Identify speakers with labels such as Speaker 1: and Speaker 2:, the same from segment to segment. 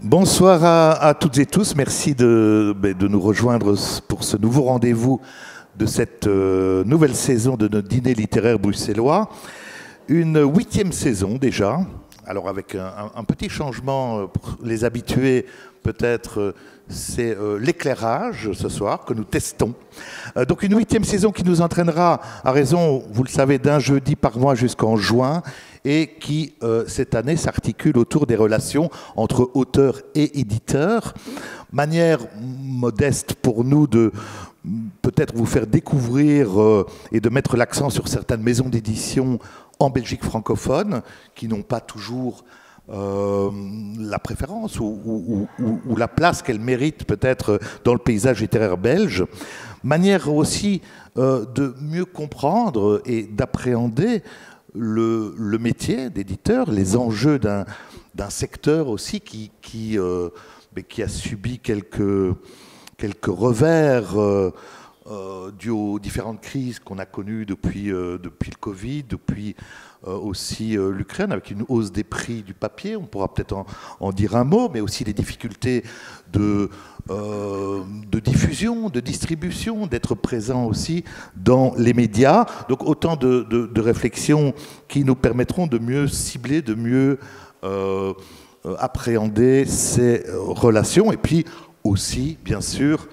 Speaker 1: Bonsoir à toutes et tous. Merci de nous rejoindre pour ce nouveau rendez-vous de cette nouvelle saison de notre dîner littéraire bruxellois. Une 8e saison déjà. Alors avec un petit changement pour les habitués, peut-être, c'est l'éclairage ce soir que nous testons. Donc une 8e saison qui nous entraînera à raison, vous le savez, d'un jeudi par mois jusqu'en juin, et qui, cette année, s'articule autour des relations entre auteurs et éditeurs. Manière modeste pour nous de peut-être vous faire découvrir et de mettre l'accent sur certaines maisons d'édition en Belgique francophone, qui n'ont pas toujours la préférence ou la place qu'elles méritent peut-être dans le paysage littéraire belge. Manière aussi de mieux comprendre et d'appréhender le métier d'éditeur, les enjeux d'un secteur aussi qui a subi quelques revers dus aux différentes crises qu'on a connues depuis le Covid, depuis aussi l'Ukraine, avec une hausse des prix du papier, on pourra peut-être en dire un mot, mais aussi les difficultés de diffusion, de distribution, d'être présent aussi dans les médias. Donc autant de réflexions qui nous permettront de mieux cibler, de mieux appréhender ces relations, et puis aussi, bien sûr,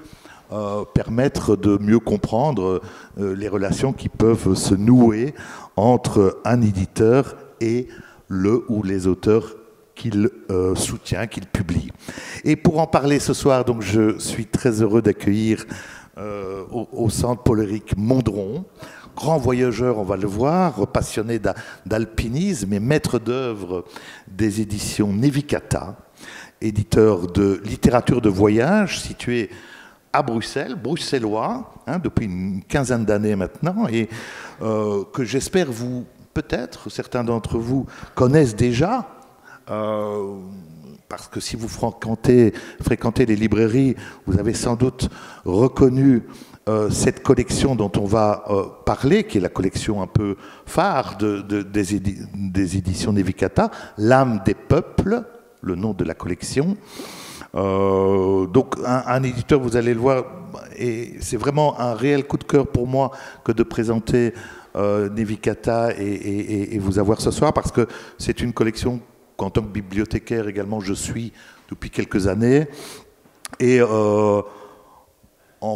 Speaker 1: permettre de mieux comprendre les relations qui peuvent se nouer entre un éditeur et le ou les auteurs qu'il soutient, qu'il publie. Et pour en parler ce soir, donc, je suis très heureux d'accueillir au centre Paul-Éric Mondron, grand voyageur, on va le voir, passionné d'alpinisme et maître d'œuvre des éditions Nevicata, éditeur de littérature de voyage situé à Bruxelles, bruxellois, depuis une quinzaine d'années maintenant, et que j'espère peut-être, certains d'entre vous connaissent déjà, parce que si vous fréquentez les librairies, vous avez sans doute reconnu cette collection dont on va parler, qui est la collection un peu phare des éditions Nevicata, L'âme des peuples, le nom de la collection. Donc un éditeur, vous allez le voir, et c'est vraiment un réel coup de cœur pour moi que de présenter Nevicata et vous avoir ce soir, parce que c'est une collection qu'en tant que bibliothécaire également je suis depuis quelques années, et en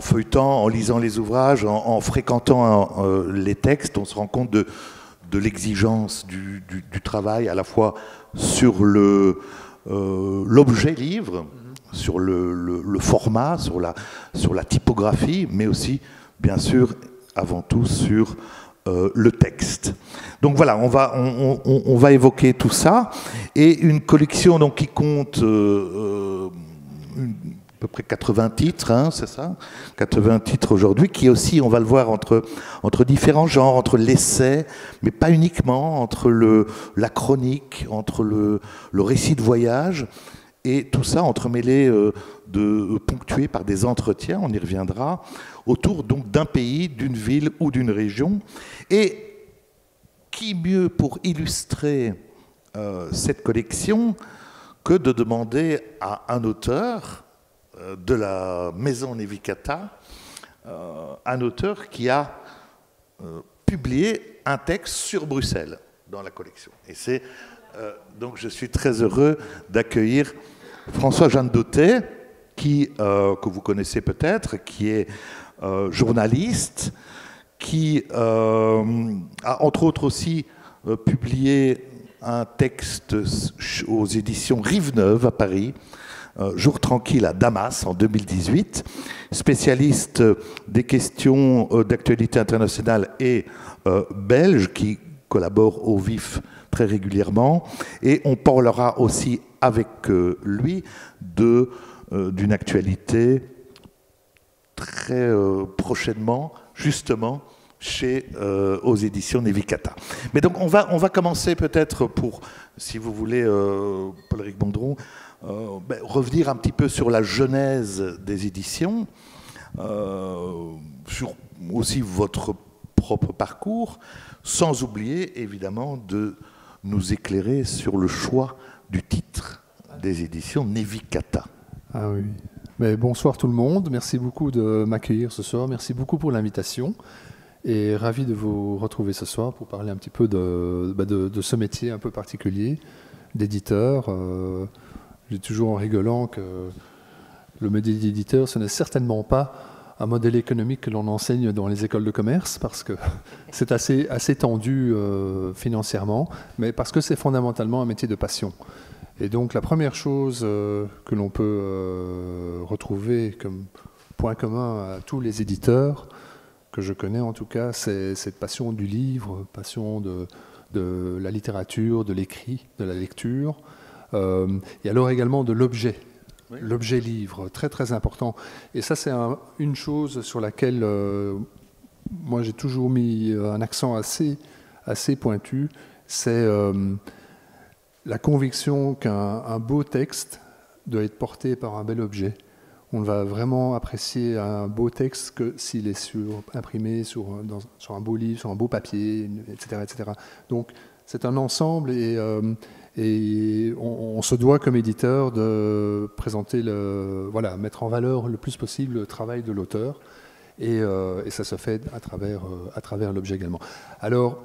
Speaker 1: feuilletant, en lisant les ouvrages, en fréquentant les textes, on se rend compte de l'exigence du travail, à la fois sur l'objet livre, sur le format, sur la typographie, mais aussi, bien sûr, avant tout, sur le texte. Donc voilà, on va évoquer tout ça. Et une collection donc, qui compte à peu près 80 titres, c'est ça, 80 titres aujourd'hui, qui aussi, on va le voir, entre différents genres, entre l'essai, mais pas uniquement, entre la chronique, entre le récit de voyage, et tout ça entremêlé, ponctué par des entretiens, on y reviendra, autour donc d'un pays, d'une ville ou d'une région. Et qui mieux pour illustrer cette collection que de demander à un auteur de la maison Nevicata, un auteur qui a publié un texte sur Bruxelles dans la collection. Et c'est donc je suis très heureux d'accueillir François-Jeanne Dautet, que vous connaissez peut-être, qui est journaliste, qui a entre autres aussi publié un texte aux éditions Rive-Neuve à Paris, Jour tranquille à Damas en 2018, spécialiste des questions d'actualité internationale et belge, qui collabore au vif très régulièrement, et on parlera aussi avec lui d'une actualité très prochainement, justement, aux éditions Nevicata. Mais donc on va commencer peut-être pour, si vous voulez, Paul-Éric Mondron, revenir un petit peu sur la genèse des éditions, sur aussi votre propre parcours, sans oublier évidemment de nous éclairer sur le choix du titre des éditions Nevicata.
Speaker 2: Ah oui. Mais bonsoir tout le monde, merci beaucoup de m'accueillir ce soir, merci beaucoup pour l'invitation et ravi de vous retrouver ce soir pour parler un petit peu de ce métier un peu particulier d'éditeur. J'ai toujours en rigolant que le métier d'éditeur, ce n'est certainement pas un modèle économique que l'on enseigne dans les écoles de commerce parce que c'est assez tendu financièrement, mais parce que c'est fondamentalement un métier de passion. Et donc la première chose que l'on peut retrouver comme point commun à tous les éditeurs, que je connais en tout cas, c'est cette passion du livre, passion de la littérature, de l'écrit, de la lecture, et alors également de l'objet. Oui. L'objet livre, très très important. Et ça c'est une chose sur laquelle moi j'ai toujours mis un accent assez pointu, c'est la conviction qu'un beau texte doit être porté par un bel objet. On ne va vraiment apprécier un beau texte que s'il est imprimé sur un beau livre, sur un beau papier, etc. etc. Donc c'est un ensemble et on se doit comme éditeur de présenter, mettre en valeur le plus possible le travail de l'auteur et ça se fait à travers l'objet également. Alors,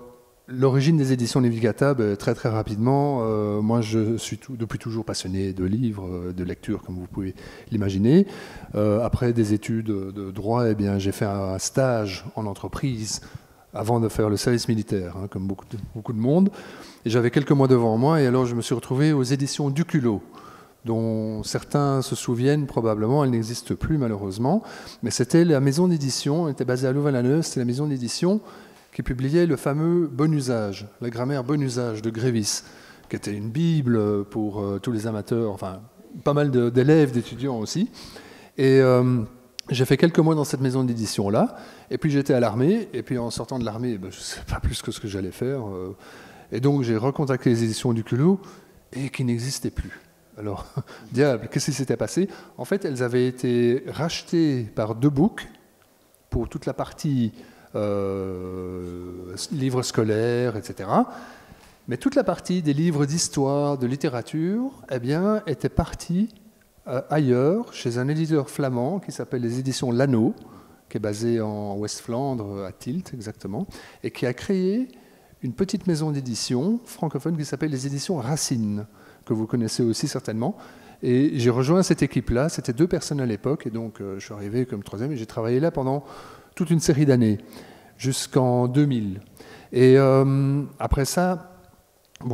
Speaker 2: l'origine des éditions Nevicata, très très rapidement, moi je suis depuis toujours passionné de livres, de lecture comme vous pouvez l'imaginer. Après des études de droit, eh bien, j'ai fait un stage en entreprise avant de faire le service militaire, hein, comme beaucoup de monde. Et j'avais quelques mois devant moi et alors je me suis retrouvé aux éditions Duculot, dont certains se souviennent probablement, elles n'existent plus malheureusement, mais c'était la maison d'édition, elle était basée à Louvain-la-Neuve, c'était la maison d'édition qui publiait le fameux Bon Usage, la grammaire Bon Usage de Grévis, qui était une bible pour tous les amateurs, enfin pas mal d'élèves, d'étudiants aussi. Et j'ai fait quelques mois dans cette maison d'édition-là, et puis j'étais à l'armée, et puis en sortant de l'armée, je ne sais pas plus que ce que j'allais faire. Et donc j'ai recontacté les éditions Duculot, et qui n'existaient plus. Alors, diable, qu'est-ce qui s'était passé? En fait, elles avaient été rachetées par Debook pour toute la partie livres scolaires, etc. Mais toute la partie des livres d'histoire, de littérature, eh bien, était partie ailleurs, chez un éditeur flamand qui s'appelle les éditions Lano, qui est basé en West-Flandre, à Tielt exactement, et qui a créé une petite maison d'édition francophone qui s'appelle les éditions Racine, que vous connaissez aussi certainement. Et j'ai rejoint cette équipe-là, c'était 2 personnes à l'époque, et donc je suis arrivé comme 3e, et j'ai travaillé là pendant toute une série d'années, jusqu'en 2000. Et après ça,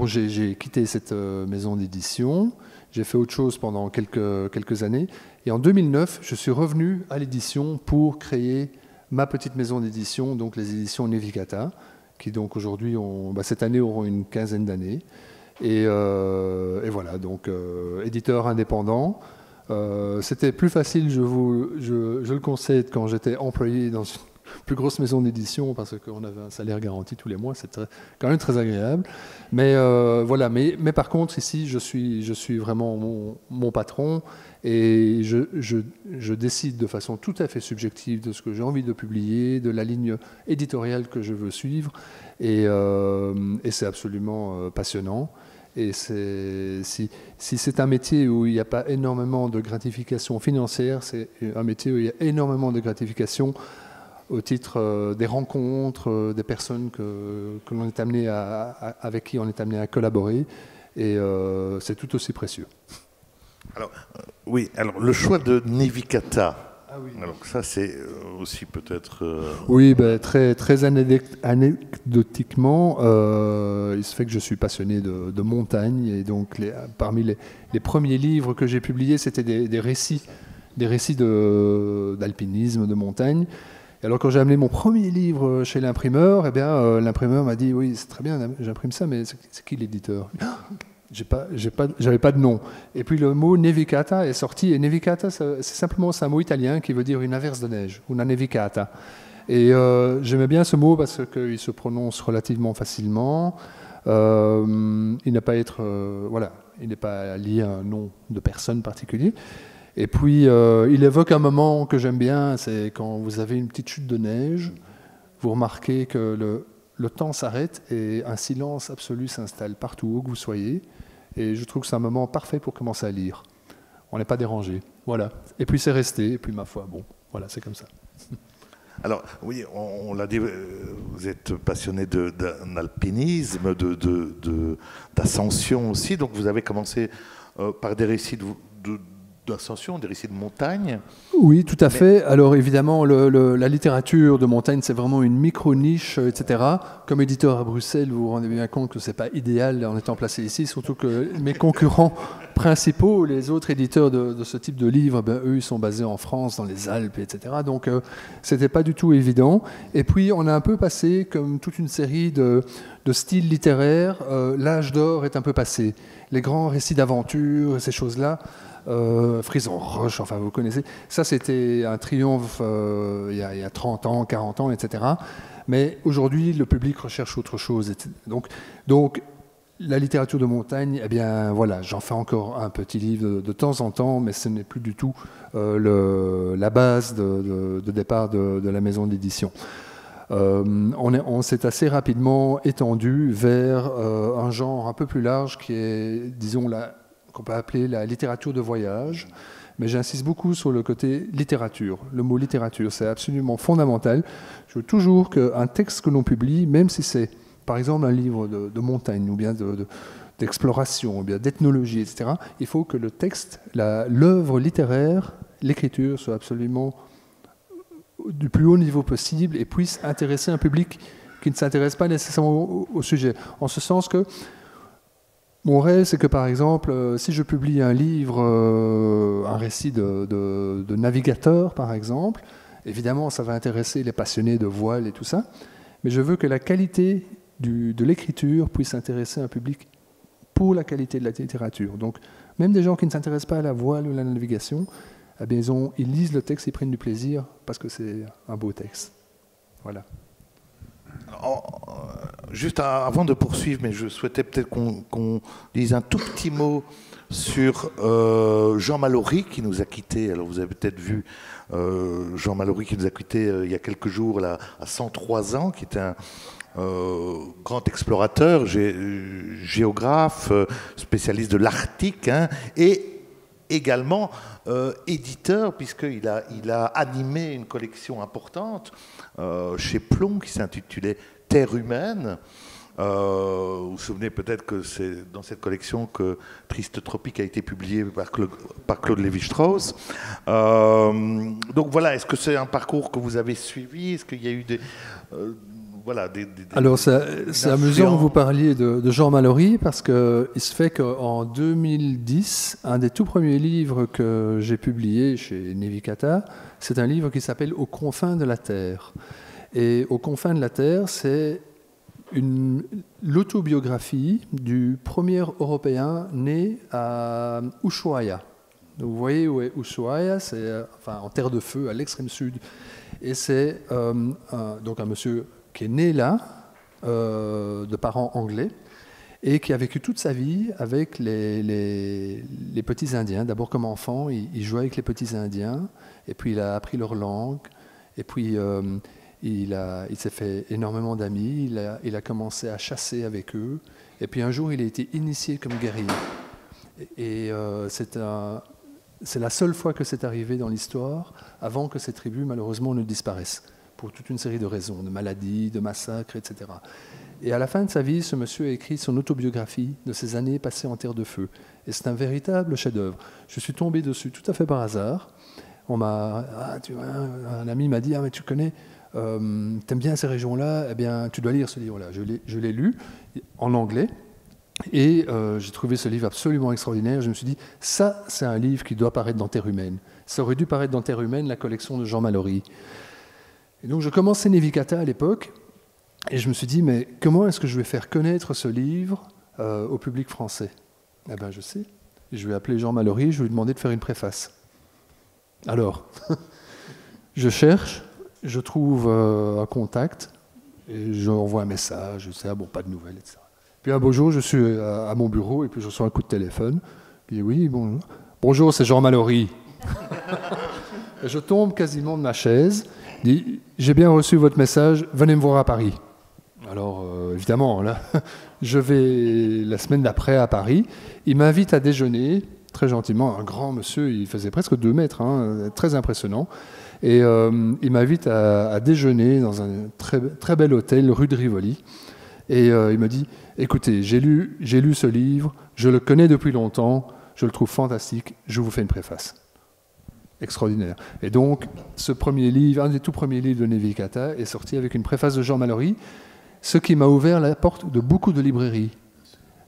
Speaker 2: j'ai quitté cette maison d'édition, j'ai fait autre chose pendant quelques années, et en 2009, je suis revenu à l'édition pour créer ma petite maison d'édition, donc les éditions Nevicata, qui donc aujourd'hui, cette année, auront une 15aine d'années. Et voilà, donc éditeur indépendant. C'était plus facile, je le concède, quand j'étais employé dans une plus grosse maison d'édition parce qu'on avait un salaire garanti tous les mois, c'était quand même très agréable. Mais voilà, mais par contre ici, je suis vraiment mon patron et je décide de façon tout à fait subjective de ce que j'ai envie de publier, de la ligne éditoriale que je veux suivre, et c'est absolument passionnant. Et si c'est un métier où il n'y a pas énormément de gratification financière, c'est un métier où il y a énormément de gratification au titre des rencontres, des personnes que l'on est amené avec qui on est amené à collaborer. Et c'est tout aussi précieux.
Speaker 1: Alors, oui, alors le choix de Nevicata.
Speaker 2: Ah oui.
Speaker 1: Alors ça, c'est aussi peut-être...
Speaker 2: Oui, très, très anecdotiquement, il se fait que je suis passionné de montagne, et donc parmi les premiers livres que j'ai publiés, c'était des récits d'alpinisme, de montagne. Et alors quand j'ai amené mon premier livre chez l'imprimeur, eh bien l'imprimeur m'a dit « Oui, c'est très bien, j'imprime ça, mais c'est qui l'éditeur ?» J'avais pas de nom. Et puis le mot Nevicata est sorti, et Nevicata, c'est simplement un mot italien qui veut dire une averse de neige, una nevicata. Et j'aimais bien ce mot parce qu'il se prononce relativement facilement. Il n'a pas il n'est pas lié à un nom de personne particulier. Et puis il évoque un moment que j'aime bien, c'est quand vous avez une petite chute de neige, vous remarquez que le temps s'arrête et un silence absolu s'installe partout où que vous soyez. Et je trouve que c'est un moment parfait pour commencer à lire. On n'est pas dérangé. Voilà. Et puis c'est resté. Et puis ma foi, bon, voilà, c'est comme ça.
Speaker 1: Alors, oui, on l'a dit, vous êtes passionné d'un alpinisme, d'ascension aussi. Donc vous avez commencé par des récits d'ascension, des récits de montagne.
Speaker 2: Oui, tout à fait. Alors évidemment, la littérature de montagne, c'est vraiment une micro-niche, etc. Comme éditeur à Bruxelles, vous vous rendez bien compte que ce n'est pas idéal en étant placé ici, surtout que mes concurrents principaux, les autres éditeurs de ce type de livres, ben, eux, ils sont basés en France, dans les Alpes, etc. Donc ce n'était pas du tout évident. Et puis on a un peu passé, comme toute une série de styles littéraires, l'âge d'or est un peu passé. Les grands récits d'aventure, ces choses-là, Frison Roche, enfin vous connaissez, ça c'était un triomphe il y a 30 ans, 40 ans, etc. Mais aujourd'hui, le public recherche autre chose. Donc la littérature de montagne, eh bien voilà, j'en fais encore un petit livre de temps en temps, mais ce n'est plus du tout la base de départ de la maison d'édition. On s'est assez rapidement étendu vers un genre un peu plus large qui est, disons, qu'on peut appeler la littérature de voyage. Mais j'insiste beaucoup sur le côté littérature. Le mot littérature, c'est absolument fondamental. Je veux toujours qu'un texte que l'on publie, même si c'est par exemple un livre de montagne ou bien d'exploration ou bien d'ethnologie, etc., il faut que le texte, l'œuvre littéraire, l'écriture soit absolument du plus haut niveau possible et puisse intéresser un public qui ne s'intéresse pas nécessairement au sujet. En ce sens que mon rêve, c'est que par exemple, si je publie un livre, un récit de navigateur, par exemple, évidemment, ça va intéresser les passionnés de voile et tout ça, mais je veux que la qualité de l'écriture puisse intéresser un public pour la qualité de la littérature. Donc, même des gens qui ne s'intéressent pas à la voile ou à la navigation, eh bien, ils lisent le texte, ils prennent du plaisir parce que c'est un beau texte. Voilà.
Speaker 1: Alors, juste avant de poursuivre, mais je souhaitais peut-être qu'on dise un tout petit mot sur Jean Mallory qui nous a quittés. Alors vous avez peut-être vu Jean Mallory qui nous a quittés il y a quelques jours là, à 103 ans, qui était un grand explorateur, géographe, spécialiste de l'Arctique, hein, et également éditeur, puisqu'il a animé une collection importante chez Plomb qui s'intitulait Terre humaine. Vous vous souvenez peut-être que c'est dans cette collection que Triste Tropique a été publié par Claude Lévi-Strauss. Donc voilà, est-ce que c'est un parcours que vous avez suivi? Est-ce qu'il y a eu des... Alors
Speaker 2: c'est amusant que vous parliez de Jean Mallory parce qu'il se fait qu'en 2010, un des tout premiers livres que j'ai publié chez Nevikata, c'est un livre qui s'appelle Aux confins de la Terre. Et Aux confins de la Terre, c'est l'autobiographie du premier Européen né à Ushuaia. Donc vous voyez où est Ushuaia, c'est en terre de feu, à l'extrême sud. Et c'est donc un monsieur qui est né là, de parents anglais, et qui a vécu toute sa vie avec les petits Indiens. D'abord comme enfant, il jouait avec les petits Indiens, et puis il a appris leur langue, et puis il s'est fait énormément d'amis, il a commencé à chasser avec eux, et puis un jour il a été initié comme guerrier. Et c'est la seule fois que c'est arrivé dans l'histoire, avant que ces tribus malheureusement ne disparaissent, pour toute une série de raisons, de maladies, de massacres, etc. Et à la fin de sa vie, ce monsieur a écrit son autobiographie de ses années passées en terre de feu. Et c'est un véritable chef-d'œuvre. Je suis tombé dessus tout à fait par hasard. Un ami m'a dit, mais tu connais, t'aimes bien ces régions-là, eh bien, tu dois lire ce livre-là. Je l'ai lu en anglais. Et j'ai trouvé ce livre absolument extraordinaire. Je me suis dit, ça, c'est un livre qui doit paraître dans Terre humaine. Ça aurait dû paraître dans Terre humaine, la collection de Jean Mallory. Et donc, je commençais Nevikata à l'époque, et je me suis dit, mais comment est-ce que je vais faire connaître ce livre au public français? Eh bien, je sais. Je vais appeler Jean Mallory, je vais lui demander de faire une préface. Alors, je cherche, je trouve un contact, et je envoie un message, je sais, pas de nouvelles, etc. Puis un beau jour, je suis à mon bureau et puis je reçois un coup de téléphone. Je dis oui, bonjour. Bonjour, c'est Jean Mallory. Et je tombe quasiment de ma chaise. Je dis, j'ai bien reçu votre message, venez me voir à Paris. Alors, évidemment, là, je vais la semaine d'après à Paris. Il m'invite à déjeuner, très gentiment, un grand monsieur, il faisait presque 2 mètres, hein, très impressionnant. Et il m'invite à déjeuner dans un très, très bel hôtel, rue de Rivoli. Et il me dit, écoutez, j'ai lu ce livre, je le connais depuis longtemps, je le trouve fantastique, je vous fais une préface. Extraordinaire. Et donc, ce premier livre, un des tout premiers livres de Nevikata, est sorti avec une préface de Jean Mallory, ce qui m'a ouvert la porte de beaucoup de librairies.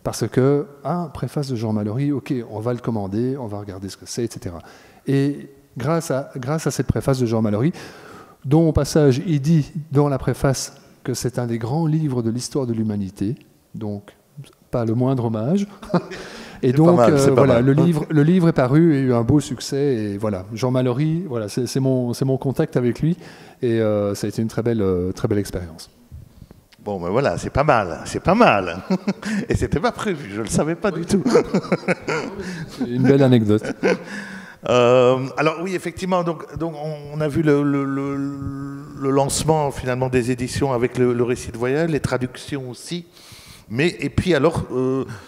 Speaker 2: Parce que, préface de Jean Mallory, ok, on va le commander, on va regarder ce que c'est, etc. Et grâce à cette préface de Jean Mallory, dont au passage, il dit dans la préface que c'est un des grands livres de l'histoire de l'humanité, donc pas le moindre hommage. Et donc, voilà, le livre est paru et a eu un beau succès. Et voilà, Jean Mallory, voilà, c'est mon contact avec lui. Et ça a été une très belle expérience.
Speaker 1: Bon, ben voilà, c'est pas mal. Et c'était pas prévu, je le savais pas du tout.
Speaker 2: C'est une belle anecdote.
Speaker 1: Alors oui, effectivement, donc on a vu le lancement finalement des éditions avec le récit de voyage, les traductions aussi. Et puis alors,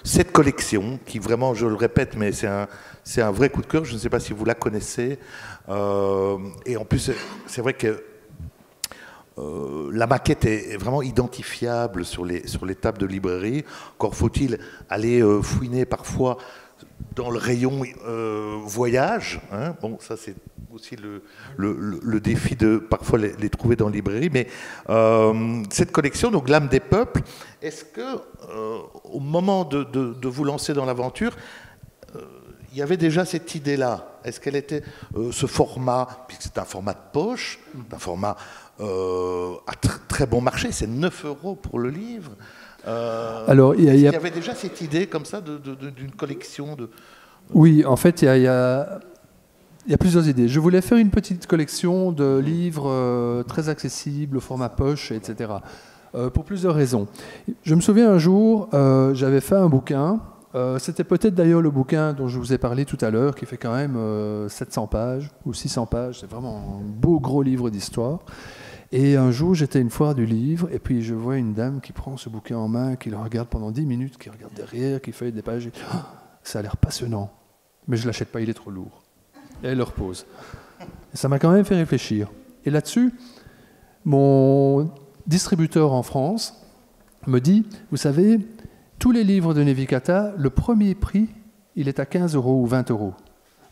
Speaker 1: cette collection, qui vraiment, je le répète, mais c'est un vrai coup de cœur, je ne sais pas si vous la connaissez, et en plus, c'est vrai que la maquette est vraiment identifiable sur les tables de librairie, encore faut-il aller fouiner parfois dans le rayon voyage, hein. Bon, ça c'est aussi le défi de parfois les trouver dans la librairie, mais cette collection, donc l'âme des peuples, est-ce que au moment de vous lancer dans l'aventure, il y avait déjà cette idée-là? Est-ce qu'elle était ce format, puisque c'est un format de poche, un format à très bon marché, c'est 9 € pour le livre.
Speaker 2: Alors, il
Speaker 1: y avait déjà cette idée comme ça d'une collection de...
Speaker 2: Oui, en fait, il y a plusieurs idées. Je voulais faire une petite collection de livres très accessibles, au format poche, etc. Pour plusieurs raisons. Je me souviens un jour, j'avais fait un bouquin. C'était peut-être d'ailleurs le bouquin dont je vous ai parlé tout à l'heure, qui fait quand même 700 pages ou 600 pages. C'est vraiment un beau gros livre d'histoire. Et un jour, j'étais à une foire du livre, et puis je vois une dame qui prend ce bouquin en main, qui le regarde pendant 10 minutes, qui regarde derrière, qui feuille des pages. Et, ça a l'air passionnant, mais je ne l'achète pas, il est trop lourd. Et elle le repose. Et ça m'a quand même fait réfléchir. Et là-dessus, mon distributeur en France me dit, vous savez, tous les livres de Nevikata, le premier prix, il est à 15 € ou 20 €.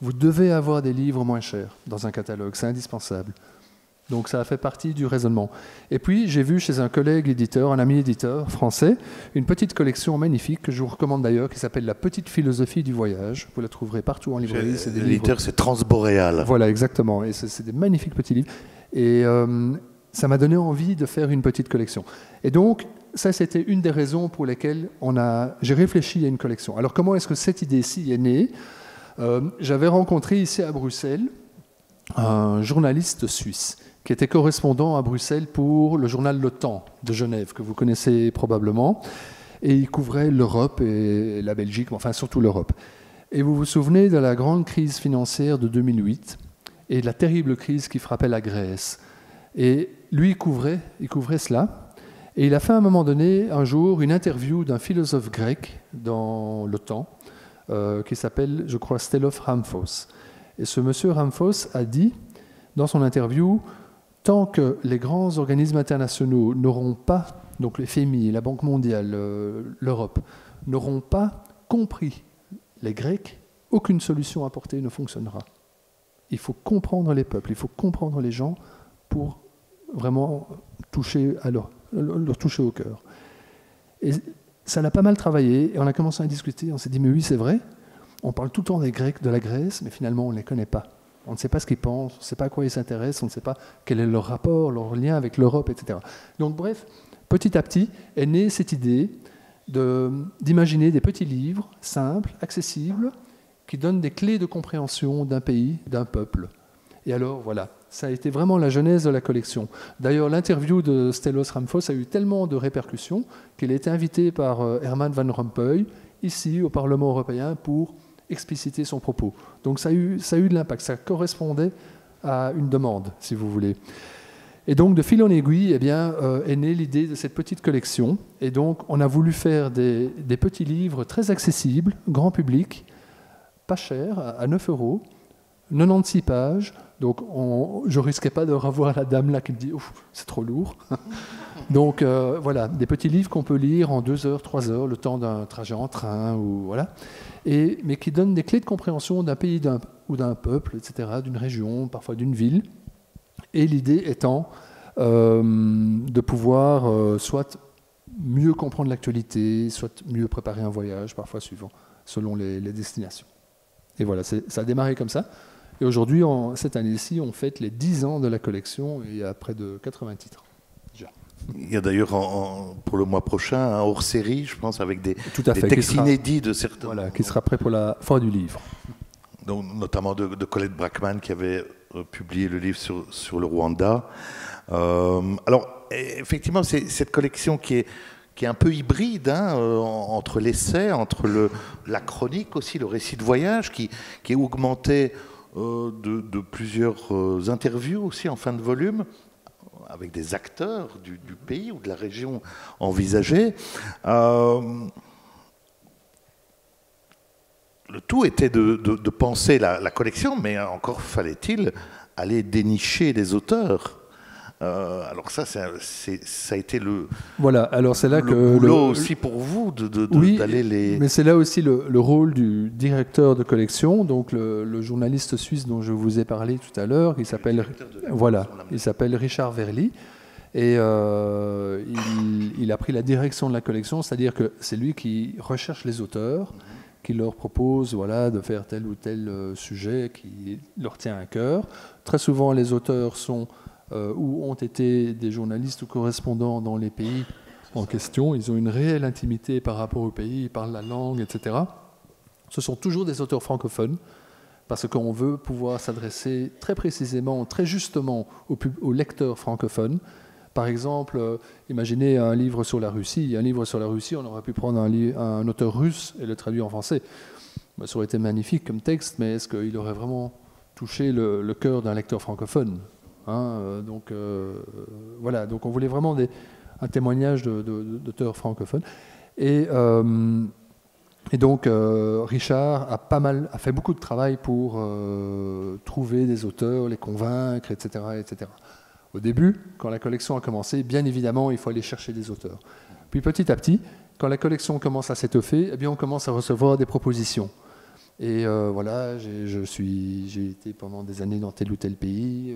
Speaker 2: Vous devez avoir des livres moins chers dans un catalogue, c'est indispensable. Donc ça a fait partie du raisonnement. Et puis j'ai vu chez un collègue éditeur, un ami éditeur français, une petite collection magnifique que je vous recommande d'ailleurs, qui s'appelle La petite philosophie du voyage. Vous la trouverez partout en librairie.
Speaker 1: L'éditeur, c'est Transboréal.
Speaker 2: Voilà, exactement. Et c'est des magnifiques petits livres. Et ça m'a donné envie de faire une petite collection. Et donc, ça, c'était une des raisons pour lesquelles j'ai réfléchi à une collection. Alors comment est-ce que cette idée-ci est née? J'avais rencontré ici à Bruxelles un journaliste suisse qui était correspondant à Bruxelles pour le journal Le Temps de Genève, que vous connaissez probablement, et il couvrait l'Europe et la Belgique, enfin surtout l'Europe. Et vous vous souvenez de la grande crise financière de 2008 et de la terrible crise qui frappait la Grèce. Et lui, il couvrait cela, et il a fait à un moment donné, un jour, une interview d'un philosophe grec dans Le Temps, qui s'appelle, je crois, Stellos Ramphos. Et ce monsieur Ramphos a dit, dans son interview, tant que les grands organismes internationaux n'auront pas, donc le FMI, la Banque mondiale, l'Europe, n'auront pas compris les Grecs, aucune solution apportée ne fonctionnera. Il faut comprendre les peuples, il faut comprendre les gens pour vraiment toucher leur toucher au cœur. Et ça l'a pas mal travaillé, et on a commencé à discuter, on s'est dit, mais oui, c'est vrai, on parle tout le temps des Grecs, de la Grèce, mais finalement, on ne les connaît pas. On ne sait pas ce qu'ils pensent, on ne sait pas à quoi ils s'intéressent, on ne sait pas quel est leur rapport, leur lien avec l'Europe, etc. Donc bref, petit à petit est née cette idée d'imaginer des petits livres simples, accessibles, qui donnent des clés de compréhension d'un pays, d'un peuple. Et alors voilà, ça a été vraiment la genèse de la collection. D'ailleurs, l'interview de Stellos Ramphos a eu tellement de répercussions qu'il a été invité par Herman Van Rompuy, ici au Parlement européen, pour expliciter son propos. Donc ça a eu de l'impact, ça correspondait à une demande, si vous voulez. Et donc, de fil en aiguille, est née l'idée de cette petite collection. Et donc, on a voulu faire des petits livres très accessibles, grand public, pas chers, à 9 €, 96 pages. Donc, je ne risquais pas de revoir la dame là qui me dit « Ouf, c'est trop lourd ». Donc, voilà, des petits livres qu'on peut lire en 2 heures, 3 heures, le temps d'un trajet en train, voilà. Mais qui donnent des clés de compréhension d'un pays ou d'un peuple, etc., d'une région, parfois d'une ville. Et l'idée étant de pouvoir soit mieux comprendre l'actualité, soit mieux préparer un voyage, parfois selon les destinations. Et voilà, ça a démarré comme ça. Et aujourd'hui, cette année-ci, on fête les 10 ans de la collection et il y a près de 80 titres. Déjà.
Speaker 1: Il y a d'ailleurs pour le mois prochain un hors-série, je pense, avec des
Speaker 2: fait,
Speaker 1: textes inédits de certains.
Speaker 2: Voilà, qui sera prêt pour la fin du livre.
Speaker 1: Donc, notamment de Colette Brackman qui avait publié le livre sur le Rwanda. Alors, effectivement, c'est cette collection qui est un peu hybride, entre l'essai, entre la chronique aussi, le récit de voyage, qui est augmenté de plusieurs interviews aussi en fin de volume, avec des acteurs du pays ou de la région envisagée. Le tout était de penser la collection, mais encore fallait-il aller dénicher des auteurs. Alors ça a été
Speaker 2: voilà, alors c'est là
Speaker 1: le
Speaker 2: que
Speaker 1: boulot aussi pour vous d'aller les...
Speaker 2: Mais c'est là aussi le rôle du directeur de collection, donc le journaliste suisse dont je vous ai parlé tout à l'heure, il s'appelle Richard Verly, et il a pris la direction de la collection, c'est-à-dire que c'est lui qui recherche les auteurs, qui leur propose de faire tel ou tel sujet qui leur tient à cœur. Très souvent, les auteurs sont ou ont été des journalistes ou correspondants dans les pays en question. Ils ont une réelle intimité par rapport au pays, ils parlent la langue, etc. Ce sont toujours des auteurs francophones, parce qu'on veut pouvoir s'adresser très précisément, très justement aux lecteurs francophones. Par exemple, imaginez un livre sur la Russie. Un livre sur la Russie, on aurait pu prendre un auteur russe et le traduire en français. Ça aurait été magnifique comme texte, mais est-ce qu'il aurait vraiment touché le cœur d'un lecteur francophone ? Donc on voulait vraiment un témoignage d'auteurs francophones. Et donc Richard a fait beaucoup de travail pour trouver des auteurs, les convaincre, etc., etc. Au début, quand la collection a commencé, bien évidemment, il faut aller chercher des auteurs. Puis petit à petit, quand la collection commence à s'étoffer, on commence à recevoir des propositions. Et j'ai été pendant des années dans tel ou tel pays,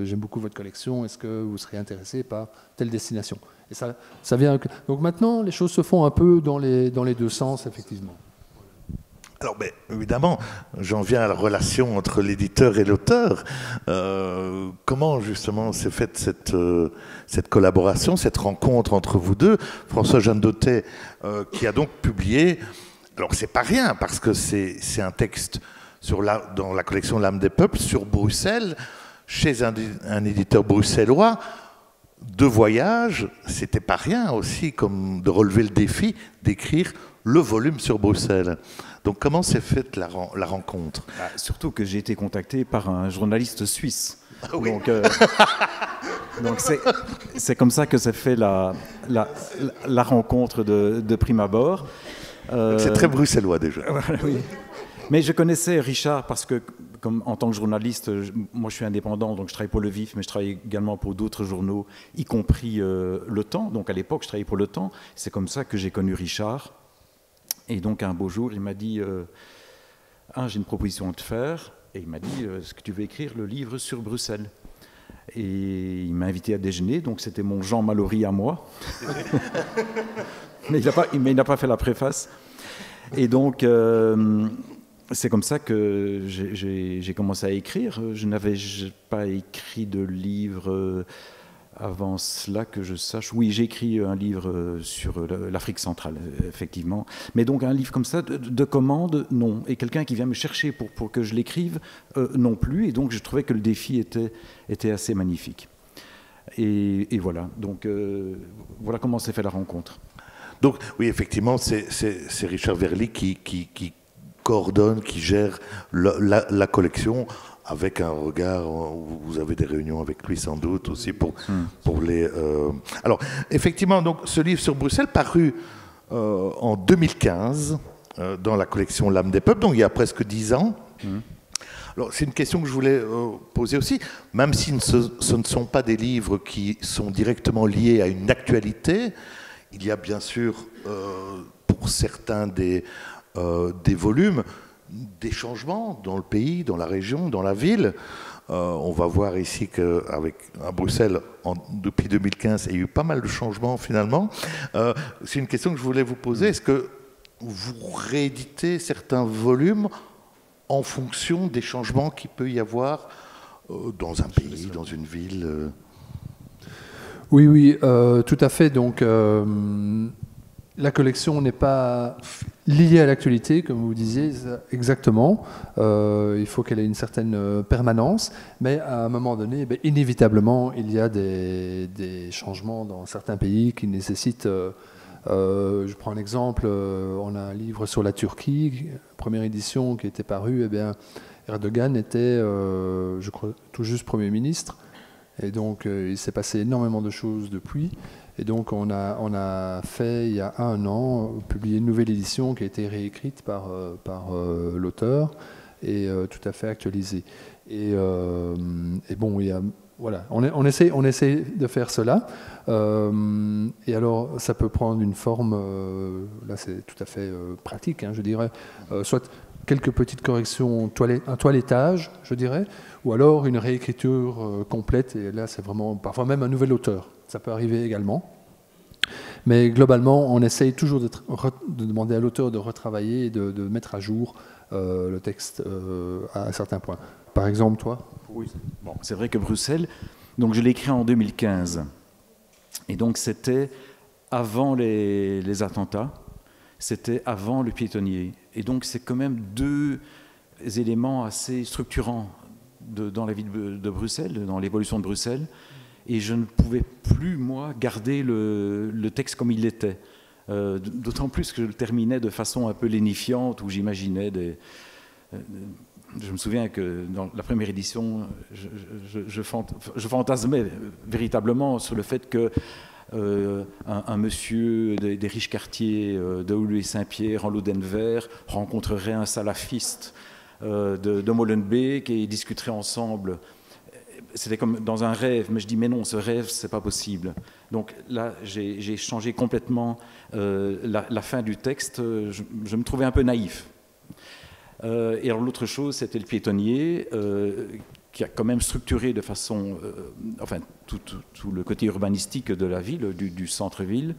Speaker 2: j'aime beaucoup votre collection, est-ce que vous serez intéressé par telle destination ? Et ça vient. Donc maintenant, les choses se font un peu dans les deux sens, effectivement.
Speaker 1: Alors, évidemment, j'en viens à la relation entre l'éditeur et l'auteur. Comment, justement, s'est faite cette collaboration, cette rencontre entre vous deux ? François-Jeanne Dautet, qui a donc publié... Alors, c'est pas rien, parce que c'est un texte dans la collection L'âme des peuples, sur Bruxelles, chez un éditeur bruxellois, de voyage. C'était pas rien aussi, comme de relever le défi d'écrire le volume sur Bruxelles. Donc, comment s'est faite la rencontre ?
Speaker 3: Surtout que j'ai été contacté par un journaliste suisse. Ah oui. Donc c'est comme ça que s'est fait la rencontre de prime abord.
Speaker 1: C'est très bruxellois déjà.
Speaker 3: Oui. Mais je connaissais Richard parce que, en tant que journaliste, moi je suis indépendant, donc je travaille pour Le Vif, mais je travaille également pour d'autres journaux, y compris Le Temps. Donc à l'époque, je travaillais pour Le Temps. C'est comme ça que j'ai connu Richard. Et donc un beau jour, il m'a dit j'ai une proposition à te faire. Et il m'a dit est-ce que tu veux écrire le livre sur Bruxelles ? Et il m'a invité à déjeuner, donc c'était mon Jean Mallory à moi. Mais il n'a pas fait la préface. Et donc, c'est comme ça que j'ai commencé à écrire. Je n'avais pas écrit de livre avant cela que je sache. Oui, j'ai écrit un livre sur l'Afrique centrale, effectivement. Mais donc, un livre comme ça, de commande, non. Et quelqu'un qui vient me chercher pour que je l'écrive, non plus. Et donc, je trouvais que le défi était assez magnifique. Et voilà. Donc, voilà comment s'est fait la rencontre.
Speaker 1: Donc, oui, effectivement, c'est Richard Verly qui coordonne, qui gère la collection avec un regard, vous avez des réunions avec lui sans doute aussi pour les... Alors, effectivement, donc, ce livre sur Bruxelles, paru en 2015 dans la collection L'âme des peuples, donc il y a presque 10 ans. Alors, c'est une question que je voulais poser aussi, même si ce ne sont pas des livres qui sont directement liés à une actualité, il y a bien sûr, pour certains des volumes, des changements dans le pays, dans la région, dans la ville. On va voir ici qu'à Bruxelles, depuis 2015, il y a eu pas mal de changements finalement. C'est une question que je voulais vous poser. Est-ce que vous rééditez certains volumes en fonction des changements qu'il peut y avoir dans un pays, dans une ville?
Speaker 2: Oui, tout à fait. Donc, la collection n'est pas liée à l'actualité, comme vous disiez, exactement. Il faut qu'elle ait une certaine permanence, mais à un moment donné, inévitablement, il y a des changements dans certains pays qui nécessitent... je prends un exemple, on a un livre sur la Turquie, première édition qui était parue, Erdogan était, je crois, tout juste Premier ministre, et donc il s'est passé énormément de choses depuis. Et donc on a fait, il y a un an, publié une nouvelle édition qui a été réécrite par l'auteur et tout à fait actualisée. Et bon, il y a, voilà, on essaie de faire cela. Et alors, ça peut prendre une forme, là c'est tout à fait pratique, je dirais, soit quelques petites corrections, un toilettage, je dirais, ou alors une réécriture complète, et là c'est vraiment, parfois même un nouvel auteur. Ça peut arriver également. Mais globalement, on essaye toujours de demander à l'auteur de retravailler et de mettre à jour le texte à certains points. Par exemple, toi?
Speaker 3: Oui. Bon, c'est vrai que Bruxelles, donc je l'ai écrit en 2015. Et donc c'était avant les attentats, c'était avant le piétonnier. Et donc c'est quand même deux éléments assez structurants dans la vie de Bruxelles, dans l'évolution de Bruxelles. Et je ne pouvais plus, moi, garder le texte comme il était. D'autant plus que je le terminais de façon un peu lénifiante, où j'imaginais des... Je me souviens que dans la première édition, je fantasmais véritablement sur le fait que un monsieur des riches quartiers de Woluwe-Saint-Pierre, en Lodenver, rencontrerait un salafiste de Molenbeek et ils discuteraient ensemble. C'était comme dans un rêve, mais je dis mais non, ce rêve, c'est pas possible. Donc là, j'ai changé complètement la fin du texte. Je me trouvais un peu naïf. Et alors l'autre chose, c'était le piétonnier, qui a quand même structuré de façon, enfin tout le côté urbanistique de la ville, du centre-ville.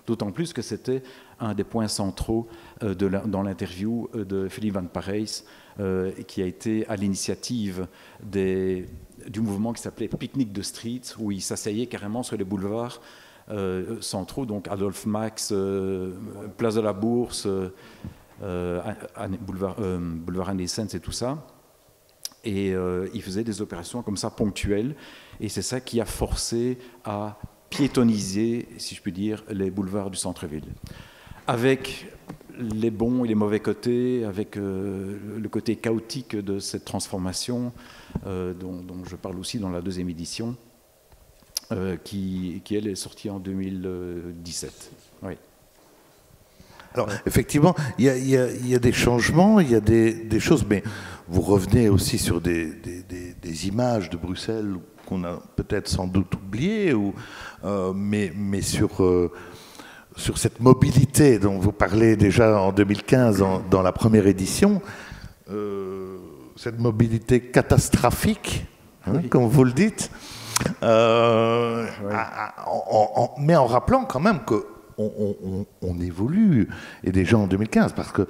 Speaker 3: D'autant plus que c'était un des points centraux dans l'interview de Philippe Van Parijs, qui a été à l'initiative du mouvement qui s'appelait Picnic de Street, où il s'asseyait carrément sur les boulevards centraux, donc Adolphe Max, Place de la Bourse, boulevard Anne-Essens et tout ça. Et il faisait des opérations comme ça ponctuelles, et c'est ça qui a forcé à piétoniser, si je puis dire, les boulevards du centre-ville. Avec les bons et les mauvais côtés, avec le côté chaotique de cette transformation, dont je parle aussi dans la deuxième édition, qui elle, est sortie en 2017. Oui.
Speaker 1: Alors, effectivement, il y a des changements, il y a des choses, mais vous revenez aussi sur des images de Bruxelles qu'on a peut-être sans doute oubliées, mais sur cette mobilité dont vous parlez déjà en 2015 dans la première édition, cette mobilité catastrophique, oui, comme vous le dites, oui, mais en rappelant quand même qu'on évolue, et déjà en 2015, parce que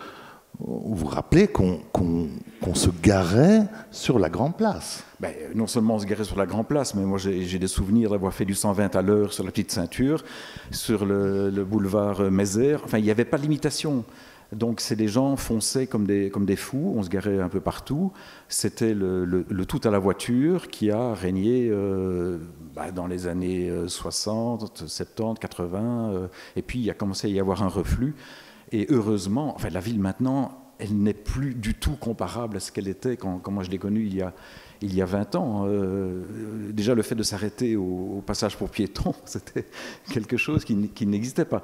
Speaker 1: vous vous rappelez qu'on se garait sur la Grande Place.
Speaker 3: Ben, non seulement on se garait sur la Grande Place, mais moi j'ai des souvenirs d'avoir fait du 120 à l'heure sur la Petite Ceinture, sur le boulevard Mézère. Enfin, il n'y avait pas de limitation. Donc les gens fonçaient comme des fous, on se garait un peu partout. C'était le tout à la voiture qui a régné dans les années 60, 70, 80. Et puis il a commencé à y avoir un reflux. Et heureusement, enfin, la ville maintenant elle n'est plus du tout comparable à ce qu'elle était quand moi je l'ai connue il y a 20 ans. Déjà, le fait de s'arrêter au passage pour piétons, c'était quelque chose qui n'existait pas.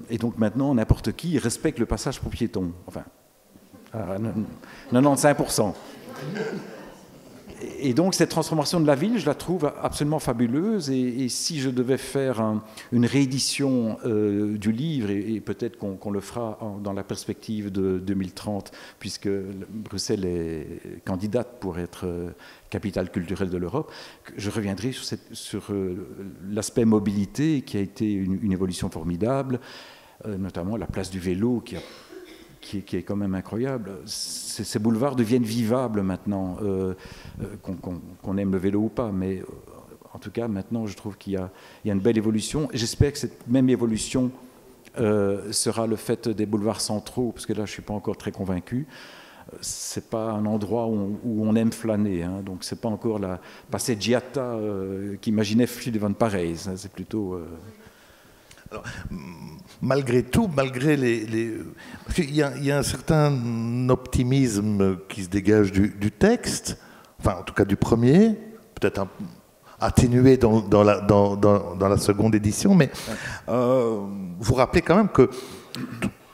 Speaker 3: Et donc maintenant, n'importe qui respecte le passage pour piétons. Enfin, à 95%. Et donc cette transformation de la ville, je la trouve absolument fabuleuse. Et si je devais faire une réédition du livre, et peut-être qu'on le fera dans la perspective de 2030, puisque Bruxelles est candidate pour être capitale culturelle de l'Europe, je reviendrai sur l'aspect mobilité qui a été une évolution formidable, notamment la place du vélo qui est quand même incroyable. Ces boulevards deviennent vivables maintenant, qu'on aime le vélo ou pas, mais en tout cas maintenant je trouve qu'il y a une belle évolution. J'espère que cette même évolution sera le fait des boulevards centraux, parce que là je ne suis pas encore très convaincu. C'est pas un endroit où on aime flâner, hein, donc c'est pas encore la passeggiata qu'imaginait Philippe Van Parijs, hein, c'est plutôt...
Speaker 1: Alors, malgré tout, malgré il y a un certain optimisme qui se dégage du texte, enfin en tout cas du premier, peut-être atténué dans la seconde édition, mais vous rappelez quand même que...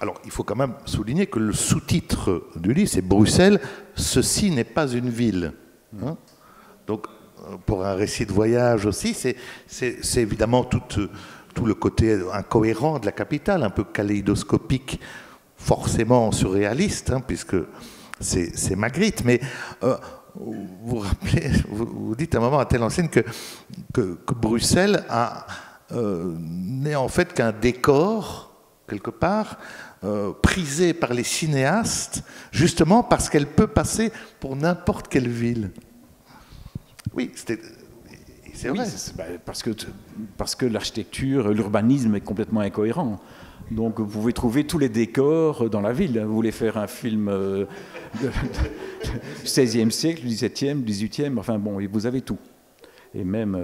Speaker 1: Alors, il faut quand même souligner que le sous-titre du livre, c'est Bruxelles, ceci n'est pas une ville. Hein, donc, pour un récit de voyage aussi, c'est évidemment tout le côté incohérent de la capitale, un peu kaléidoscopique, forcément surréaliste, hein, puisque c'est Magritte. Mais vous rappelez, vous dites à un moment à telle enseigne que Bruxelles n'est en fait qu'un décor, quelque part, prisé par les cinéastes, justement parce qu'elle peut passer pour n'importe quelle ville. Oui, c'est vrai.
Speaker 3: Parce que l'architecture, l'urbanisme est complètement incohérent. Donc vous pouvez trouver tous les décors dans la ville. Vous voulez faire un film du XVIe siècle, du XVIIe, du XVIIIe, enfin bon, vous avez tout. Et même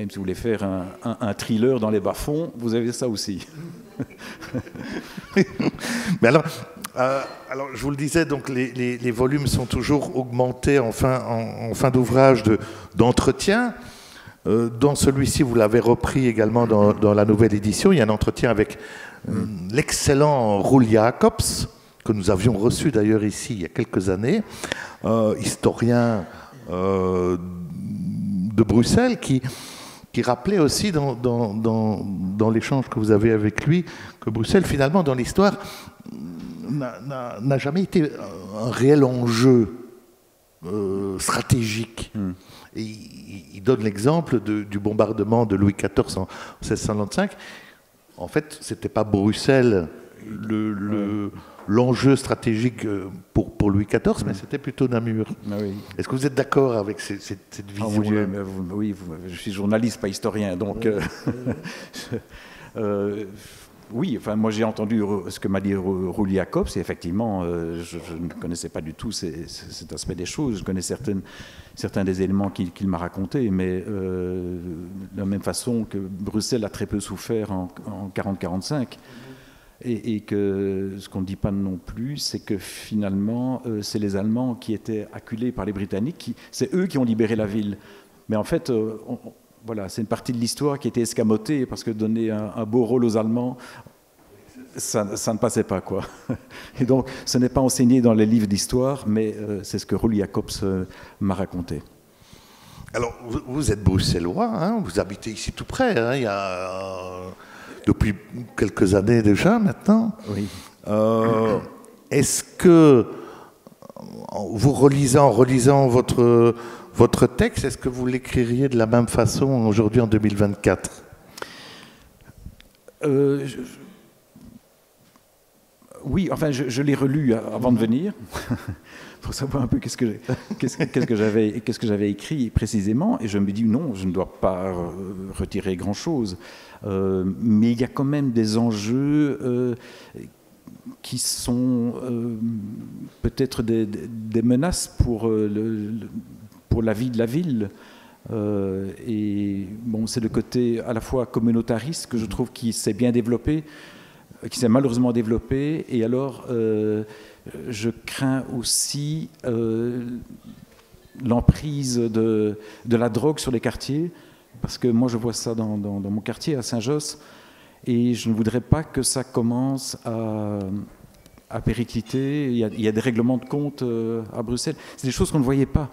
Speaker 3: si vous voulez faire un thriller dans les bas-fonds, vous avez ça aussi.
Speaker 1: Mais alors, je vous le disais, donc les volumes sont toujours augmentés en fin d'ouvrage d'entretien. Dans celui-ci, vous l'avez repris également dans la nouvelle édition. Il y a un entretien avec l'excellent Roel Jacobs, que nous avions reçu d'ailleurs ici il y a quelques années, historien de Bruxelles, qui rappelait aussi dans l'échange que vous avez avec lui que Bruxelles, finalement, dans l'histoire, n'a jamais été un réel enjeu stratégique. Et il donne l'exemple du bombardement de Louis XIV en 1695. En fait, ce n'était pas Bruxelles l'enjeu stratégique pour Louis XIV, mais c'était plutôt Namur.
Speaker 3: Ah oui.
Speaker 1: Est-ce que vous êtes d'accord avec cette vision-là?
Speaker 3: Oui, je suis journaliste, pas historien, donc... oui, enfin, moi j'ai entendu ce que m'a dit Roel Jacobs, et effectivement, je ne connaissais pas du tout cet aspect des choses. Je connais certains des éléments qu'il m'a racontés, mais de la même façon que Bruxelles a très peu souffert en 40-45, et que ce qu'on ne dit pas non plus, c'est que finalement, c'est les Allemands qui étaient acculés par les Britanniques, c'est eux qui ont libéré la ville. Mais en fait... Voilà, c'est une partie de l'histoire qui était escamotée, parce que donner un beau rôle aux Allemands, ça ne passait pas, quoi. Et donc, ce n'est pas enseigné dans les livres d'histoire, mais c'est ce que Roel Jacobs m'a raconté.
Speaker 1: Alors, vous êtes bruxellois, hein, vous habitez ici tout près, hein, il y a, depuis quelques années déjà maintenant.
Speaker 3: Oui.
Speaker 1: Est-ce que, en relisant votre texte, est-ce que vous l'écririez de la même façon aujourd'hui en 2024 ?
Speaker 3: Oui, enfin, je l'ai relu avant de venir, pour savoir un peu qu'est-ce que j'avais écrit précisément, et je me dis non, je ne dois pas retirer grand-chose. Mais il y a quand même des enjeux qui sont peut-être des menaces pour la vie de la ville. Et bon, c'est le côté à la fois communautariste que je trouve qui s'est bien développé. qui s'est malheureusement développée. Et alors, je crains aussi l'emprise de la drogue sur les quartiers, parce que moi, je vois ça dans mon quartier, à Saint-Josse, et je ne voudrais pas que ça commence à péricliter. Il y a des règlements de compte à Bruxelles. C'est des choses qu'on ne voyait pas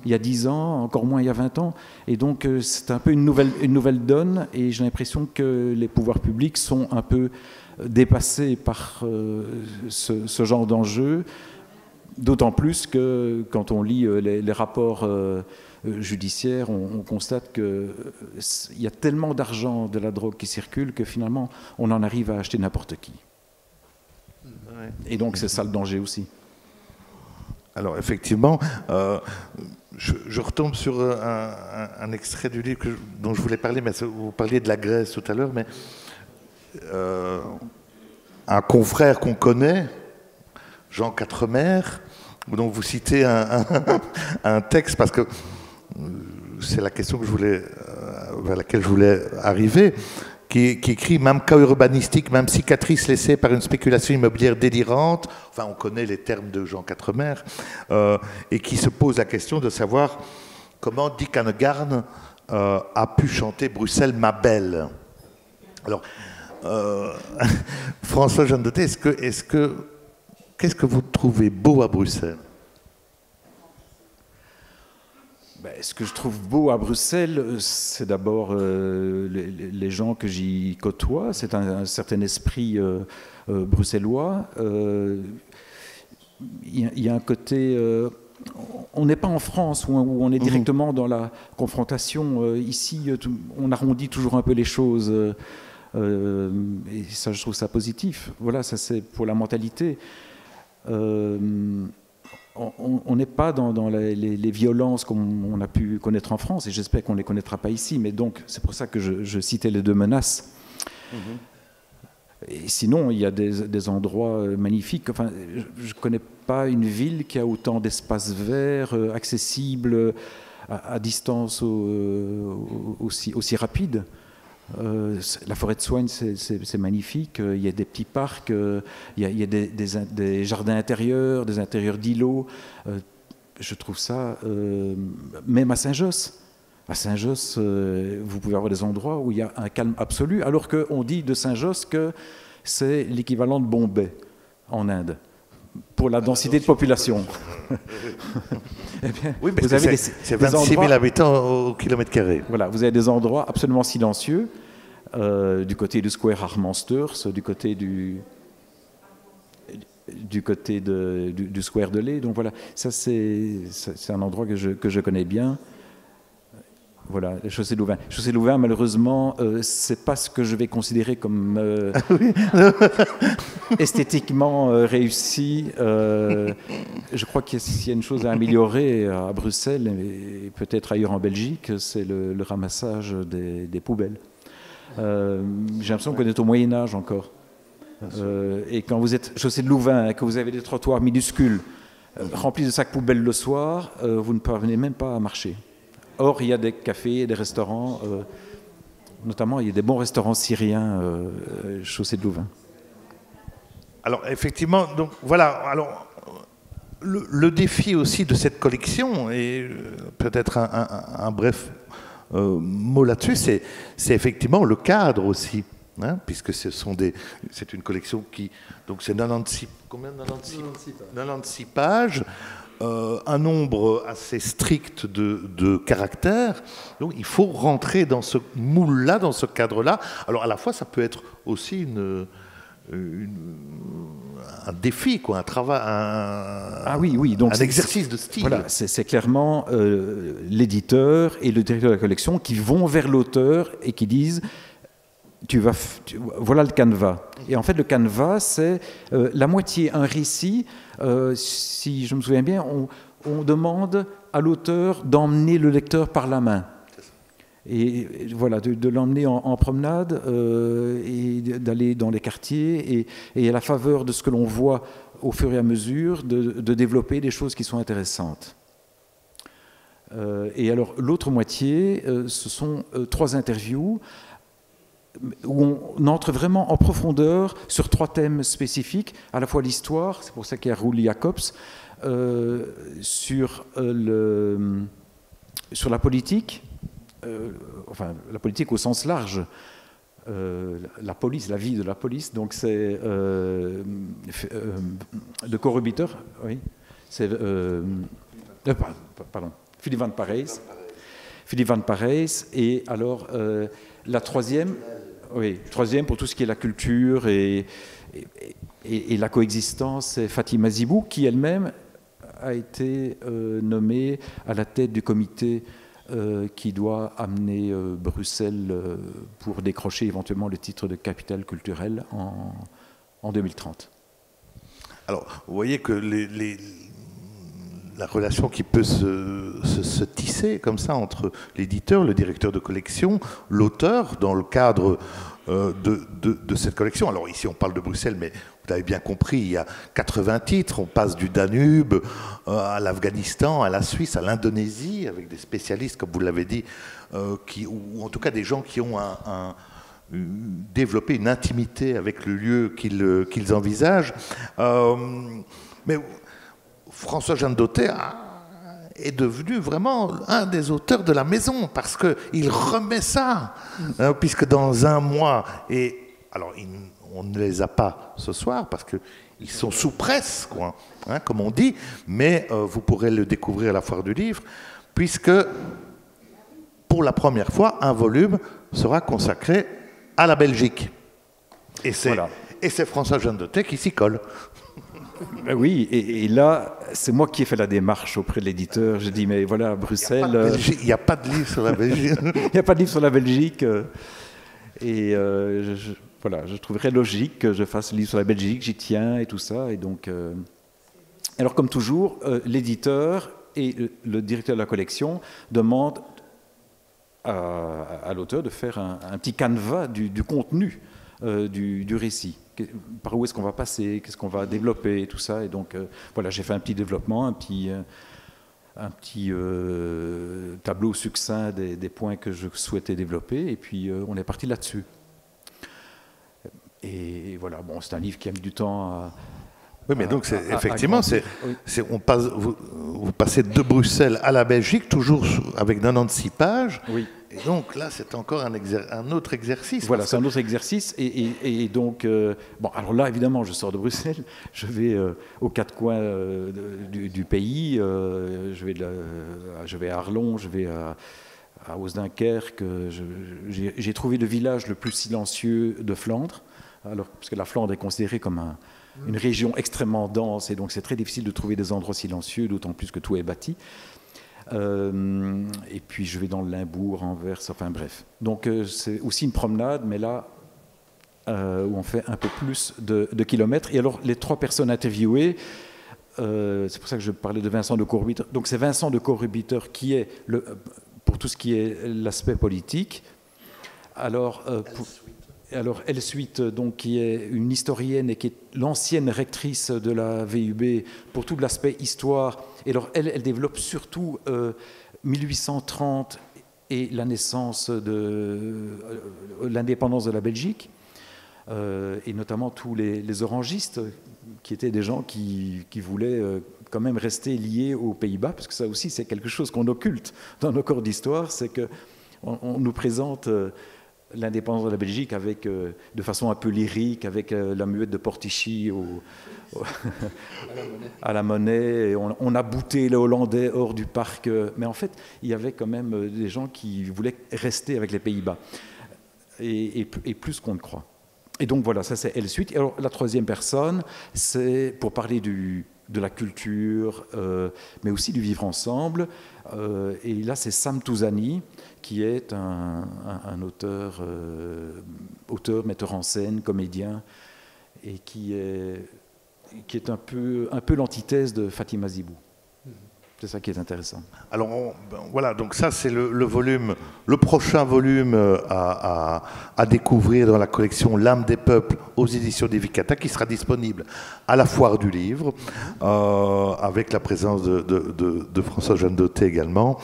Speaker 3: il y a 10 ans, encore moins il y a 20 ans. Et donc, c'est un peu une nouvelle donne, et j'ai l'impression que les pouvoirs publics sont un peu dépassés par ce genre d'enjeu, d'autant plus que quand on lit les rapports judiciaires, on constate qu'il y a tellement d'argent de la drogue qui circule que finalement, on en arrive à acheter n'importe qui. Et donc, c'est ça le danger aussi.
Speaker 1: Alors, effectivement, je retombe sur un extrait du livre dont je voulais parler, mais vous parliez de la Grèce tout à l'heure, mais un confrère qu'on connaît, Jean Quatremer, dont vous citez un texte, parce que c'est la question vers laquelle je voulais arriver, qui écrit « Même cas urbanistique, même cicatrice laissée par une spéculation immobilière délirante », enfin on connaît les termes de Jean Quatremer, et qui se pose la question de savoir comment Dick Annegarn a pu chanter « Bruxelles, ma belle ». Alors, François Jeannedoté, qu'est-ce que vous trouvez beau à Bruxelles ?
Speaker 3: Ce que je trouve beau à Bruxelles, c'est d'abord les gens que j'y côtoie. C'est un certain esprit bruxellois. Il y a un côté... on n'est pas en France où on est directement dans la confrontation. Ici, on arrondit toujours un peu les choses. Et ça, je trouve ça positif. Voilà, ça c'est pour la mentalité. On n'est pas dans les violences comme on a pu connaître en France, et j'espère qu'on ne les connaîtra pas ici, mais donc c'est pour ça que je citais les deux menaces. Et sinon, il y a des endroits magnifiques. Enfin, je ne connais pas une ville qui a autant d'espaces verts, accessibles, à distance aussi rapide. La forêt de Soignes, c'est magnifique. Il y a des petits parcs, il y a des jardins intérieurs, des intérieurs d'îlots. Je trouve ça, même à Saint-Josse. À Saint-Josse, vous pouvez avoir des endroits où il y a un calme absolu, alors qu'on dit de Saint-Josse que c'est l'équivalent de Bombay en Inde, pour la densité de population.
Speaker 1: Eh bien, oui, parce que c'est 26 000 habitants au kilomètre carré.
Speaker 3: Voilà, vous avez des endroits absolument silencieux, du côté du Square Armansters, du côté du Square de Lay. Donc voilà, ça c'est un endroit que je connais bien. Voilà, les Chaussées de Louvain. Chaussées de Louvain, malheureusement, c'est pas ce que je vais considérer comme esthétiquement réussi. Je crois qu'il y a une chose à améliorer à Bruxelles et peut-être ailleurs en Belgique, c'est le ramassage des poubelles. J'ai l'impression qu'on est au Moyen-Âge encore. Et quand vous êtes Chaussée de Louvain et que vous avez des trottoirs minuscules remplis de sacs poubelles le soir, vous ne parvenez même pas à marcher. Or, il y a des cafés et des restaurants, notamment il y a des bons restaurants syriens Chaussée de Louvain.
Speaker 1: Alors, effectivement, donc voilà. Alors, le défi aussi de cette collection, et peut-être un bref mot là-dessus, c'est effectivement le cadre aussi. Hein, puisque c'est une collection qui... Donc c'est 96 pages, un nombre assez strict de caractères. Donc il faut rentrer dans ce moule-là, dans ce cadre-là. Alors à la fois, ça peut être aussi un défi, quoi, un travail, donc un exercice de style.
Speaker 3: Voilà, c'est clairement l'éditeur et le directeur de la collection qui vont vers l'auteur et qui disent... voilà le canevas. Et en fait, le canevas, c'est la moitié un récit. Si je me souviens bien, on demande à l'auteur d'emmener le lecteur par la main. Et voilà, de l'emmener en promenade et d'aller dans les quartiers et à la faveur de ce que l'on voit au fur et à mesure, de développer des choses qui sont intéressantes. Et alors, l'autre moitié, ce sont 3 interviews où on entre vraiment en profondeur sur 3 thèmes spécifiques, à la fois l'histoire, c'est pour ça qu'il y a Roel Jacobs, sur la politique, enfin la politique au sens large, la police, la vie de la police, donc c'est de Corrubiteur, oui, c'est pardon, Philippe Van Parijs. Philippe Van Parijs, et alors la troisième pour tout ce qui est la culture et la coexistence, c'est Fatima Zibou, qui elle-même a été nommée à la tête du comité qui doit amener Bruxelles pour décrocher éventuellement le titre de capitale culturelle en 2030.
Speaker 1: Alors, vous voyez que la relation qui peut se tisser comme ça entre l'éditeur, le directeur de collection, l'auteur, dans le cadre de cette collection. Alors ici on parle de Bruxelles, mais vous avez bien compris, il y a 80 titres, on passe du Danube à l'Afghanistan, à la Suisse, à l'Indonésie, avec des spécialistes, comme vous l'avez dit, ou en tout cas des gens qui ont développé une intimité avec le lieu qu'ils envisagent. Mais François-Jean Dautet est devenu vraiment un des auteurs de la maison, parce qu'il remet ça, puisque dans un mois, et alors on ne les a pas ce soir, parce qu'ils sont sous presse, quoi, comme on dit, mais vous pourrez le découvrir à la Foire du Livre, puisque pour la première fois, un volume sera consacré à la Belgique. Et c'est François-Jean Dautet qui s'y colle.
Speaker 3: Ben oui, et là, c'est moi qui ai fait la démarche auprès de l'éditeur. J'ai dit, mais voilà, Bruxelles...
Speaker 1: Il n'y a pas de livre sur la Belgique.
Speaker 3: Il n'y a pas de livre sur la Belgique. Et voilà, je trouverais logique que je fasse le livre sur la Belgique, j'y tiens et tout ça. Et donc, alors, comme toujours, l'éditeur et le directeur de la collection demandent à l'auteur de faire un petit canevas du contenu du récit. Par où est-ce qu'on va passer, qu'est-ce qu'on va développer et tout ça. Et donc, voilà, j'ai fait un petit développement, un petit tableau succinct des points que je souhaitais développer. Et puis, on est parti là-dessus. Et voilà, bon, c'est un livre qui a mis du temps à...
Speaker 1: Oui, mais donc, effectivement, vous passez de Bruxelles à la Belgique, toujours avec 96 pages.
Speaker 3: Oui.
Speaker 1: Et donc là, c'est encore un autre exercice.
Speaker 3: Voilà, c'est un autre exercice. Et donc, bon, alors là, évidemment, je sors de Bruxelles, je vais aux 4 coins du pays, je vais à Arlon, je vais à Oostdunkerque. J'ai trouvé le village le plus silencieux de Flandre, alors, parce que la Flandre est considérée comme une région extrêmement dense, et donc c'est très difficile de trouver des endroits silencieux, d'autant plus que tout est bâti. Et puis je vais dans le Limbourg, Anvers, enfin bref. Donc c'est aussi une promenade, mais là où on fait un peu plus de kilomètres. Et alors les 3 personnes interviewées, c'est pour ça que je parlais de Vincent de Corrubiteur. Donc c'est Vincent de Corrubiteur qui est, pour tout ce qui est l'aspect politique. Alors Elsuite, donc, qui est une historienne et qui est l'ancienne rectrice de la VUB pour tout l'aspect histoire. Et alors, elle développe surtout 1830 et la naissance de l'indépendance de la Belgique, et notamment tous les orangistes, qui étaient des gens qui voulaient quand même rester liés aux Pays-Bas, parce que ça aussi, c'est quelque chose qu'on occulte dans nos cours d'histoire, c'est qu'on nous présente... l'indépendance de la Belgique de façon un peu lyrique, avec la muette de Portichy à la Monnaie. Et on a bouté les Hollandais hors du parc. Mais en fait, il y avait quand même des gens qui voulaient rester avec les Pays-Bas. Et plus qu'on ne croit. Et donc voilà, ça c'est Elsuite. Et alors la 3e personne, c'est pour parler de la culture, mais aussi du vivre ensemble. Et là, c'est Sam Touzani, qui est un auteur, metteur en scène, comédien, et qui est un peu l'antithèse de Fatima Zibou. C'est ça qui est intéressant.
Speaker 1: Alors voilà, donc ça c'est le prochain volume à découvrir dans la collection L'âme des peuples aux éditions des Vicata, qui sera disponible à la Foire du Livre, avec la présence de François-Jean Dautet également.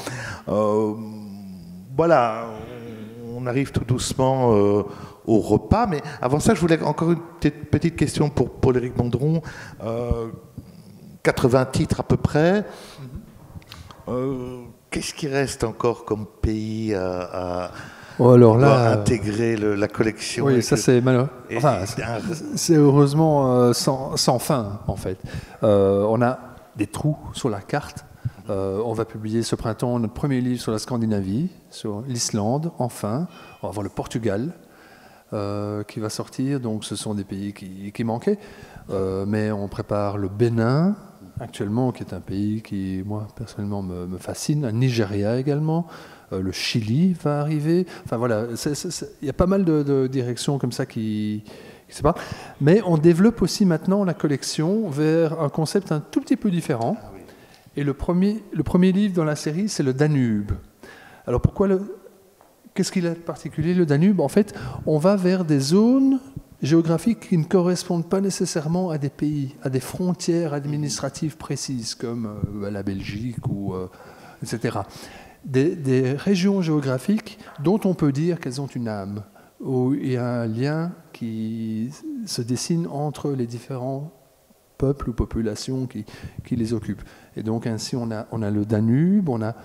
Speaker 1: Voilà, on arrive tout doucement au repas. Mais avant ça, je voulais encore une petite question pour Paul-Éric Mondron. 80 titres à peu près. Qu'est-ce qui reste encore comme pays à intégrer la collection?
Speaker 2: Oui, ça c'est malheureux. Enfin, c'est heureusement sans fin, en fait. On a des trous sur la carte. On va publier ce printemps notre premier livre sur la Scandinavie, sur l'Islande, enfin. On va avoir le Portugal qui va sortir. Donc ce sont des pays qui manquaient. Mais on prépare le Bénin, actuellement, qui est un pays qui, moi, personnellement, me fascine. Un Nigeria également. Le Chili va arriver. Enfin voilà, il y a pas mal de directions comme ça qui se parlent. Mais on développe aussi maintenant la collection vers un concept un tout petit peu différent. Et le premier livre dans la série, c'est le Danube. Alors qu'est-ce qu'il a de particulier, le Danube? En fait, on va vers des zones géographiques qui ne correspondent pas nécessairement à des pays, à des frontières administratives précises, comme la Belgique, etc. Des régions géographiques dont on peut dire qu'elles ont une âme, où il y a un lien qui se dessine entre les différents peuples ou populations qui les occupent. Et donc ainsi, on a le Danube, on a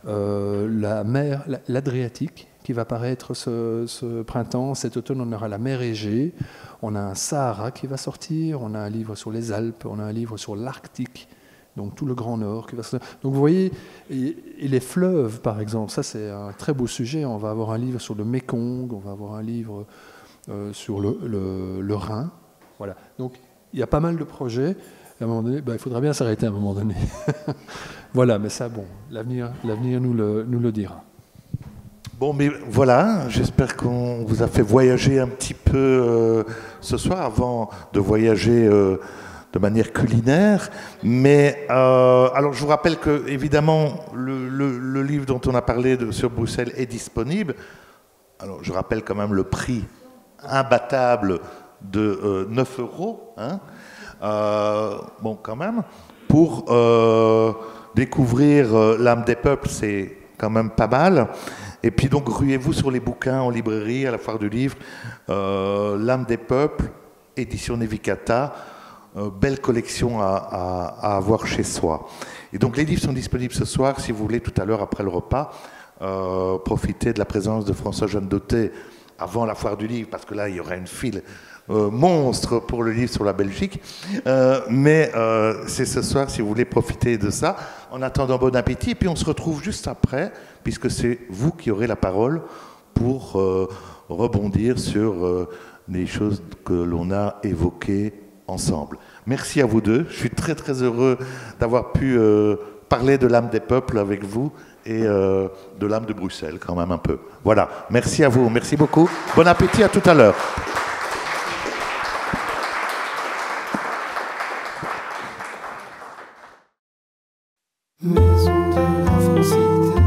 Speaker 2: la mer, l'Adriatique, qui va paraître ce printemps. Cet automne, on aura la mer Égée. On a un Sahara qui va sortir. On a un livre sur les Alpes. On a un livre sur l'Arctique. Donc tout le Grand Nord qui va sortir. Donc vous voyez, et les fleuves, par exemple, ça c'est un très beau sujet. On va avoir un livre sur le Mékong. On va avoir un livre sur le Rhin. Voilà. Donc il y a pas mal de projets. À un moment donné, il faudra bien s'arrêter à un moment donné. Voilà, mais ça, bon, l'avenir nous le dira.
Speaker 1: Bon, mais voilà, j'espère qu'on vous a fait voyager un petit peu ce soir, avant de voyager de manière culinaire. Mais alors, je vous rappelle que, évidemment, le livre dont on a parlé sur Bruxelles est disponible. Alors, je rappelle quand même le prix imbattable de 9 €. Hein. Bon, quand même, pour découvrir l'âme des peuples, c'est quand même pas mal. Et puis donc, ruez-vous sur les bouquins en librairie, à la Foire du Livre. L'âme des peuples, édition Nevicata, belle collection à avoir chez soi. Et donc, les livres sont disponibles ce soir, si vous voulez, tout à l'heure, après le repas. Profitez de la présence de François-Jeanne Dauté avant la Foire du Livre, parce que là, il y aura une file monstre pour le livre sur la Belgique. Mais c'est ce soir, si vous voulez profiter de ça. En attendant, bon appétit. Et puis on se retrouve juste après, puisque c'est vous qui aurez la parole pour rebondir sur les choses que l'on a évoquées ensemble. Merci à vous deux. Je suis très très heureux d'avoir pu parler de l'âme des peuples avec vous et de l'âme de Bruxelles quand même un peu. Voilà, merci à vous, merci beaucoup. Bon appétit, à tout à l'heure.
Speaker 4: Maison de la Francité.